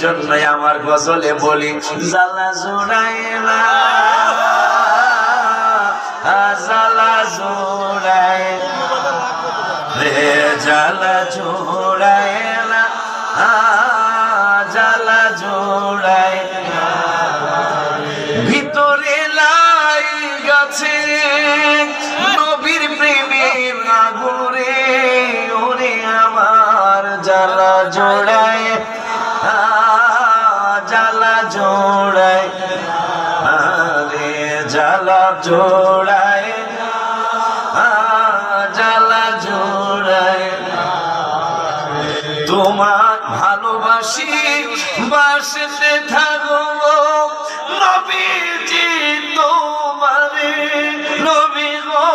জন্যই আমার গজলে বলি জ্বালা জোড়ায় না, জ্বালা জোড়ায় রে, জ্বালা জোড়ায় না, জ্বালা জোড়ায় না। ভিতরে লাই গেছে নবীর প্রেমের আগুরে, ওরে আমার জ্বালা জোড়ায়, জ্বালা জোড়ায় রে, জ্বালা জোড়ায়, জ্বালা জোড়ায়। তোমার ভালোবাসি বাসতে থাকবো নবীজি তোমারে, নবী গো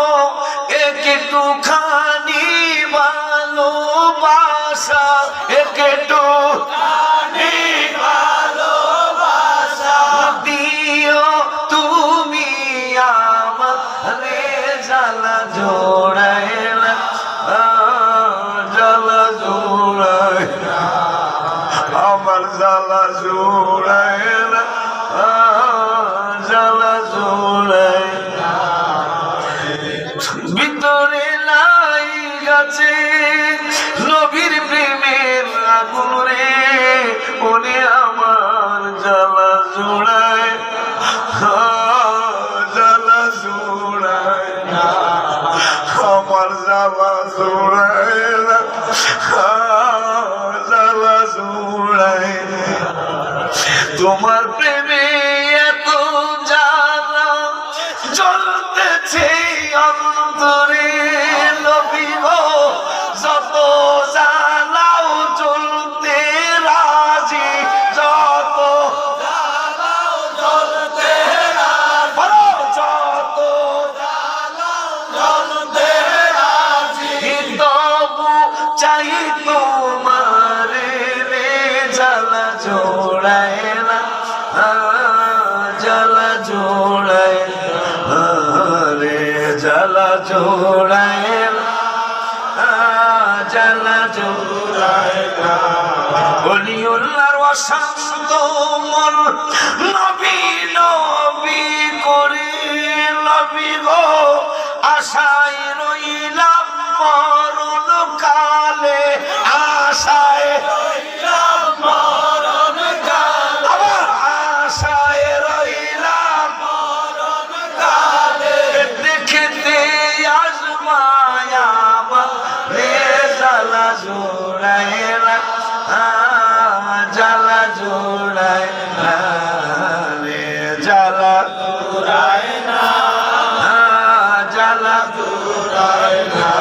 একটুখানি ভালোবাসা, একটুখানি ভালোবাসা দিও তুমি আমারে, জ্বালা জোড়ায় না, জ্বালা জোড়ায় আমার, জ্বালা জোড়ায় না, জ্বালা জোড়ায়। ভিতরে লাই গেছে নবীর প্রেমের আগুন রে, ওরে আমার জ্বালা জোড়ায়, জ্বালা জোড়ায় আমার, জ্বালা জোড়ায় না, জ্বালা জোড়ায়। তোমার প্রেমে এত জ্বালা জ্বলতেছে অন্তরে, নবী গো যত জ্বালাও জ্বলতে রাজি, যত জ্বালাও জ্বলতে রাজি, যত জ্বালাও জ্বলতে রাজি, তবু চাই তোমার রে, জ্বালা জোড়ায় না, জ্বালা জোড়ায় রে, জ্বালা জোড়ায় না, জ্বালা জোড়ায় না। ওলিউল্লাহর অশান্ত মন নবী নবী করে, নবী গো আশায় রইলাম মরণ কালে, আশায় রইলাম মরণ কালে, আবার আশায় রইলাম মরণ কালে, দেখতে আজমায় আমারে, জ্বালা জোড়ায় না, জ্বালা জোড়ায় না রে, জ্বালা জোড়ায় না, জ্বালা জোড়ায় না।